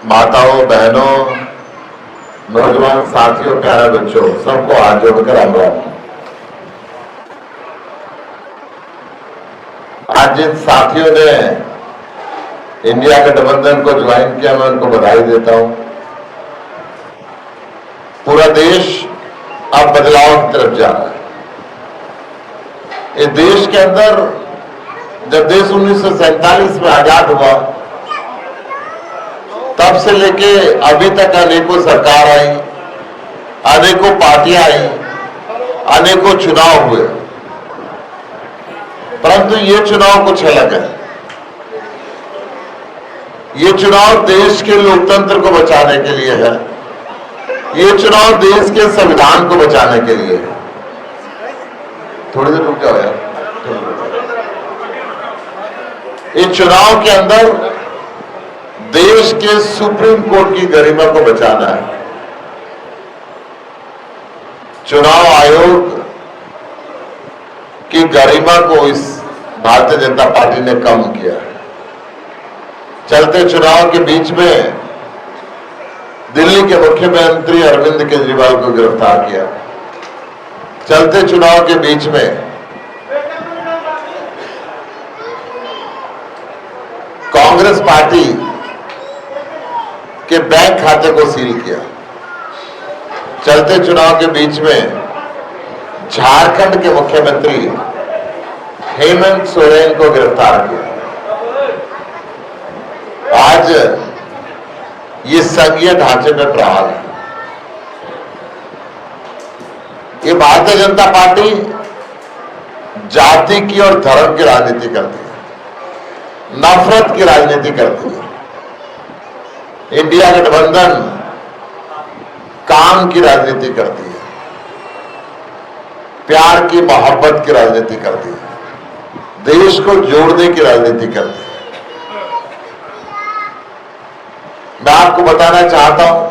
माताओं, बहनों, नौजवान साथियों, प्यारे बच्चों, सबको हाथ जोड़कर राम राम। आज जिन साथियों ने इंडिया गठबंधन को ज्वाइन किया, मैं उनको बधाई देता हूं। पूरा देश अब बदलाव की तरफ जा रहा है। इस देश के अंदर जब देश 1947 में आजाद हुआ, तब से लेके अभी तक अनेकों सरकार आई, अनेकों पार्टियां आई, अनेकों चुनाव हुए, परंतु ये चुनाव कुछ अलग है। ये चुनाव देश के लोकतंत्र को बचाने के लिए है। ये चुनाव देश के संविधान को बचाने के लिए है। थोड़ी देर रुक जाओ यार। इस चुनाव के अंदर देश के सुप्रीम कोर्ट की गरिमा को बचाना है। चुनाव आयोग की गरिमा को इस भारतीय जनता पार्टी ने कम किया है। चलते चुनाव के बीच में दिल्ली के मुख्यमंत्री अरविंद केजरीवाल को गिरफ्तार किया। चलते चुनाव के बीच में कांग्रेस पार्टी के बैंक खाते को सील किया। चलते चुनाव के बीच में झारखंड के मुख्यमंत्री हेमंत सोरेन को गिरफ्तार किया। आज ये संघीय ढांचे में प्रहार है। ये भारतीय जनता पार्टी जाति की और धर्म की राजनीति करती है, नफरत की राजनीति करती है। इंडिया गठबंधन काम की राजनीति करती है, प्यार की, मोहब्बत की राजनीति करती है, देश को जोड़ने की राजनीति करती है। मैं आपको बताना चाहता हूं,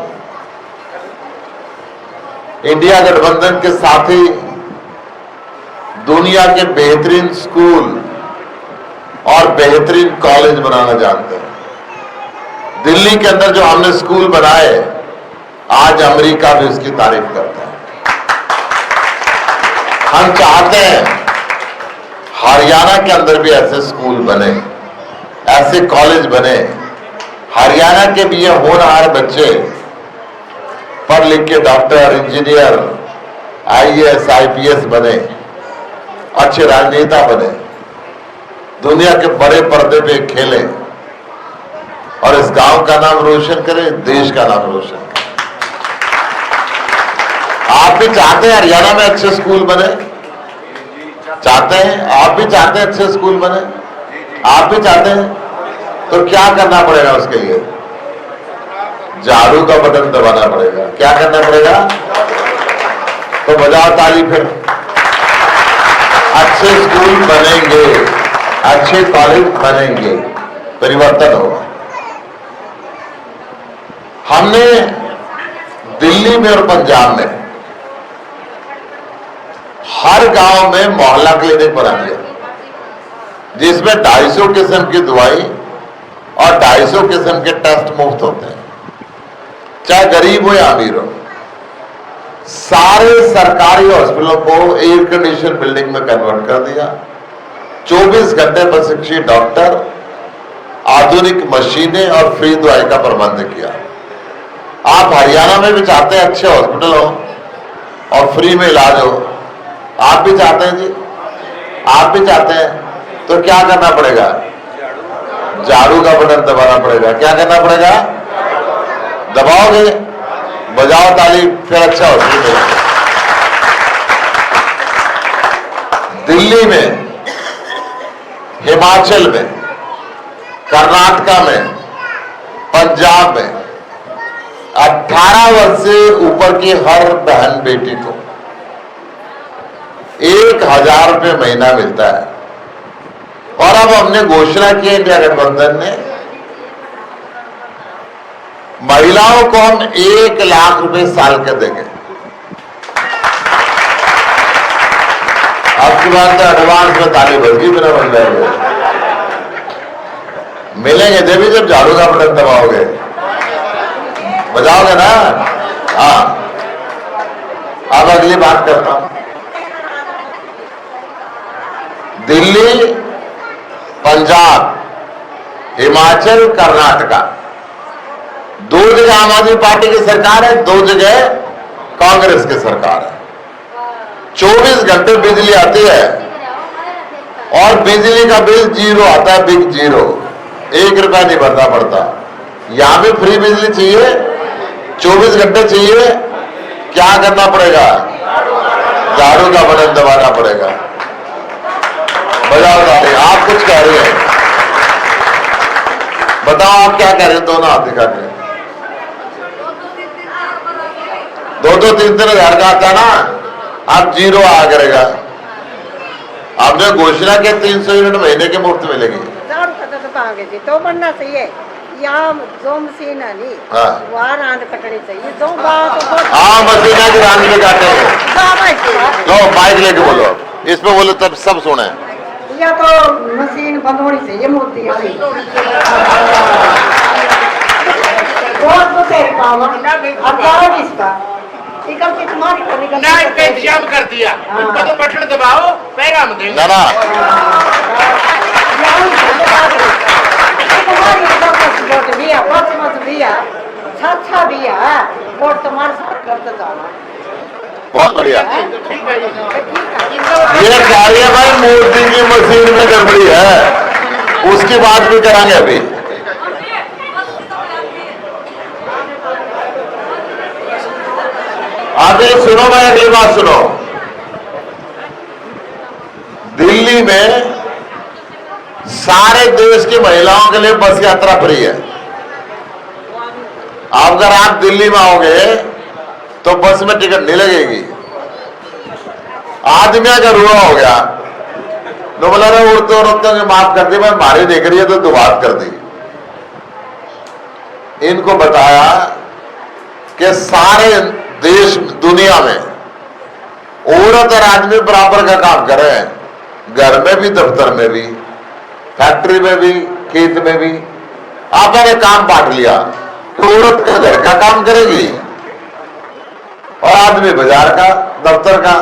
इंडिया गठबंधन के साथ ही दुनिया के बेहतरीन स्कूल और बेहतरीन कॉलेज बनाना जानते हैं। दिल्ली के अंदर जो हमने स्कूल बनाए, आज अमेरिका भी उसकी तारीफ करता है। हम चाहते हैं हरियाणा के अंदर भी ऐसे स्कूल बने, ऐसे कॉलेज बने। हरियाणा के भी ये होनहार बच्चे पढ़ लिख के डॉक्टर, इंजीनियर, आईएएस, आईपीएस बने, अच्छे राजनेता बने, दुनिया के बड़े पर्दे पे खेले और इस गांव का नाम रोशन करें, देश का नाम रोशन करें। आप भी चाहते हैं हरियाणा में अच्छे स्कूल बने? चाहते हैं? आप भी चाहते हैं अच्छे स्कूल बने? आप भी चाहते हैं? तो क्या करना पड़ेगा उसके लिए? झाड़ू का बटन दबाना पड़ेगा। क्या करना पड़ेगा? तो बजाओ ताली फिर। अच्छे स्कूल बनेंगे, अच्छे कॉलेज बनेंगे, परिवर्तन होगा। हमने दिल्ली में और पंजाब में हर गांव में मोहल्ला क्लिनिक बना दिया, जिसमें 250 किस्म की दवाई और 250 किस्म के टेस्ट मुफ्त होते हैं, चाहे गरीब हो या अमीर हो। सारे सरकारी हॉस्पिटलों को एयर कंडीशन बिल्डिंग में कन्वर्ट कर दिया। 24 घंटे प्रशिक्षित डॉक्टर, आधुनिक मशीनें और फ्री दवाई का प्रबंध किया। आप हरियाणा में भी चाहते हैं अच्छे हॉस्पिटल हो और फ्री में इलाज हो? आप भी चाहते हैं जी? आप भी चाहते हैं? तो क्या करना पड़ेगा? झाड़ू का बटन दबाना पड़ेगा। क्या करना पड़ेगा? दबाओगे? बजाओ ताली फिर। अच्छा हॉस्पिटल दिल्ली में, हिमाचल में, कर्नाटका में, पंजाब में 18 वर्ष से ऊपर की हर बहन बेटी को 1000 रुपये महीना मिलता है। और अब हमने घोषणा की, इंडिया गठबंधन ने, महिलाओं को हम 1 लाख रुपए साल के देंगे। अब की बात है, एडवांस में ताली बजगी बिना बन जाएंगे। मिलेंगे देवी जब झाड़ू का बटन दबाओगे। बजाओगे ना? हाँ, अब अगली बात करता हूं। दिल्ली, पंजाब, हिमाचल, कर्नाटका, 2 जगह आम आदमी पार्टी की सरकार है, 2 जगह कांग्रेस की सरकार है। 24 घंटे बिजली आती है और बिजली का बिल 0 आता है, बिग 0, 1 रुपया नहीं भरना पड़ता। यहां भी फ्री बिजली चाहिए, 24 घंटे चाहिए, क्या करना पड़ेगा? झाड़ू का बटन दबाना पड़ेगा। बजाओ ताली। आप कुछ कह रहे हैं, बताओ आप क्या कह रहे हैं? दोनों हाथ दिखा के। 2-2, 3-3 हजार का आता ना, आप 0 आया करेगा। आपने घोषणा की 300 यूनिट महीने के मुफ्त मिलेगी। तो बनना चाहिए, यहाँ जो मशीन है नहीं, वहाँ रांद कटनी चाहिए। जो बात हाँ, मशीन है कि रांद में काटेंगे। लो माइक लेके बोलो, इस पे बोलो तब सब सुने। या तो मशीन बंद होनी चाहिए, मोदी वाली। बहुत तो तेरे काम अब इसका इंतजाम कर दिया, उनको तो बटन दबाओ, पैगाम देंगे। ना अच्छा दिया वोट तुम्हारे साथ करते जाना। बहुत बढ़िया। ये कार्य भाई मोदी की मशीन में गड़बड़ी है, उसकी बात भी करांगे अभी। आगे सुनो भाई, अगली बात सुनो। दिल्ली में सारे देश की महिलाओं के लिए बस यात्रा फ्री है। अगर आप दिल्ली में आओगे तो बस में टिकट नहीं लगेगी। आदमी अगर हुआ हो गया तो बोला रहे औरतों के माफ कर दी, मैं मारी देख रही है तो दुबात कर दी। इनको बताया कि सारे देश दुनिया में औरत और आदमी बराबर का काम करें, घर में भी, दफ्तर में भी, फैक्ट्री में भी, खेत में भी। आपने काम बांट लिया तो औरत घर का काम करेगी और आदमी बाजार का, दफ्तर का।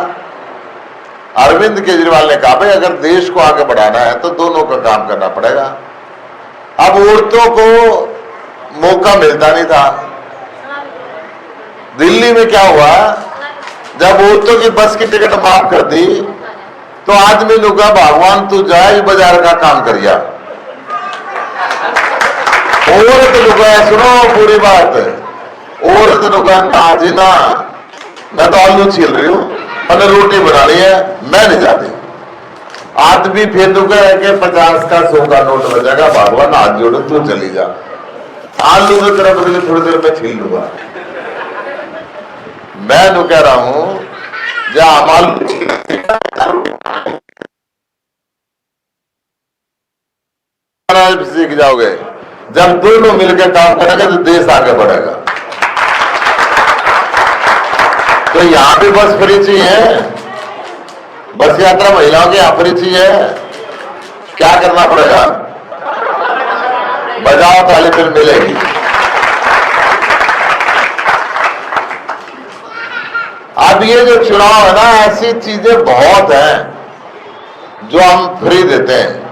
अरविंद केजरीवाल ने कहा भाई अगर देश को आगे बढ़ाना है तो दोनों का काम करना पड़ेगा। अब औरतों को मौका मिलता नहीं था। दिल्ली में क्या हुआ, जब औरतों की बस की टिकट माफ कर दी तो आदमी ने कहा भगवान तू जाए बाजार का काम करिया। औरत लोग सुनो पूरी बात, औरत लोग ना जी ना, मैं तो आलू छील रही हूं, मैंने रोटी बनानी है, मैं नहीं जाती। आदमी फिर के 50 का 100 का नोट बचेगा, भगवान हाथ जोड़ो तू चली जा। आलू की तरफ बदले थोड़ी देर में छील लूंगा। मैं तो कह रहा हूं जहां आलू सीख जाओगे, जब दोनों मिलकर काम करेंगे तो देश आगे बढ़ेगा। तो यहां भी बस फ्री चाहिए, बस यात्रा महिलाओं की यहां फ्री चाहिए। क्या करना पड़ेगा? बजाओ ताली फिर मिलेगी। अब ये जो चुनाव है ना, ऐसी चीजें बहुत हैं जो हम फ्री देते हैं।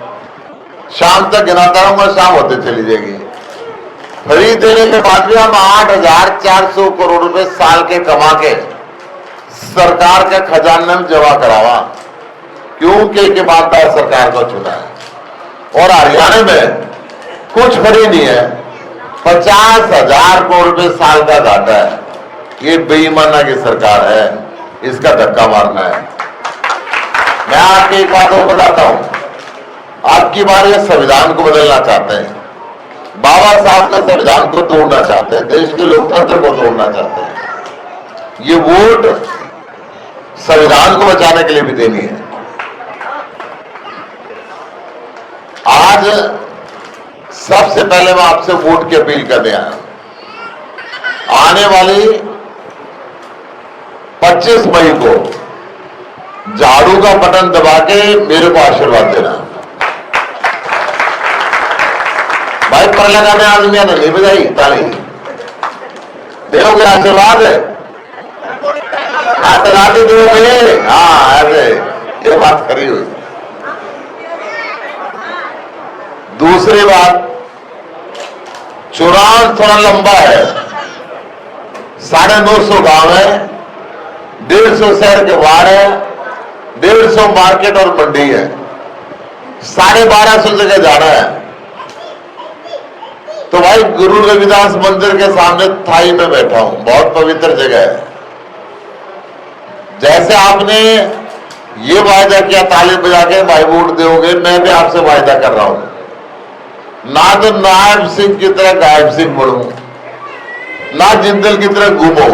शाम तक गिनाता रहूंगा, शाम होते चली जाएगी। फ्री देने के बाद भी हम 8,400 करोड़ रुपए साल के कमा के सरकार के खजाने में जमा करावा, क्योंकि ईमानदार सरकार को चुना है। और हरियाणा में कुछ फ्री नहीं है, 50,000 करोड़ रुपए साल का घाटा है। ये बेईमाना की सरकार है, इसका धक्का मारना है। मैं आपकी एक बात और बताता हूं, आपकी बार ये संविधान को बदलना चाहते हैं, बाबा साहब का संविधान को तोड़ना चाहते हैं, देश के लोकतंत्र को तोड़ना चाहते हैं। ये वोट संविधान को बचाने के लिए भी देनी है। आज सबसे पहले मैं आपसे वोट की अपील करने आया। आने वाली 25 मई को झाड़ू का बटन दबा के मेरे को आशीर्वाद देना। भाई पर लगाने आदमी ने नहीं बजाई ताली, देखोगे आशीर्वाद है, आशीर्वाद दोगे। हाँ ऐसे ये बात करी हुई। दूसरी बात, चुनाव थोड़ा लंबा है, 950 गांव है, 150 शहर के वार्ड है, 150 मार्केट और मंडी है, 1250 जगह जाना है। तो भाई गुरु रविदास मंदिर के सामने थाई में बैठा हूं, बहुत पवित्र जगह है। जैसे आपने ये वायदा किया ताली बजा के भाई वोट दोगे, मैं भी आपसे वायदा कर रहा हूं, ना तो नायब सिंह की तरह गायब सिंह बढ़ूं, ना जिंदल की तरह घूमो,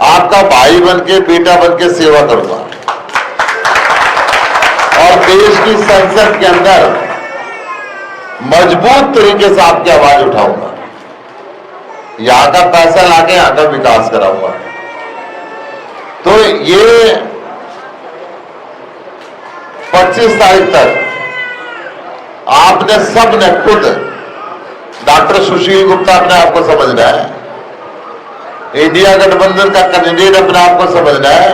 आपका भाई बन के बेटा बन के सेवा करूंगा और देश की संसद के अंदर मजबूत तरीके से आपकी आवाज उठाऊंगा, यहां का पैसा लाके यहां का विकास कराऊंगा। तो ये 25 तारीख तक आपने सबने खुद डॉक्टर सुशील गुप्ता अपने आप को समझना है, इंडिया गठबंधन का कैंडिडेट अपने आप को समझना है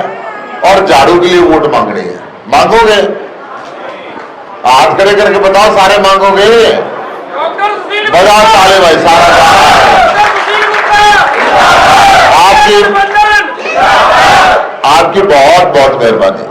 और झाड़ू के लिए वोट मांगनी है। मांगोगे? हाथ खड़े करके बताओ, सारे मांगोगे? बजाओ ताले भाई, सारा आपकी बहुत बहुत मेहरबानी।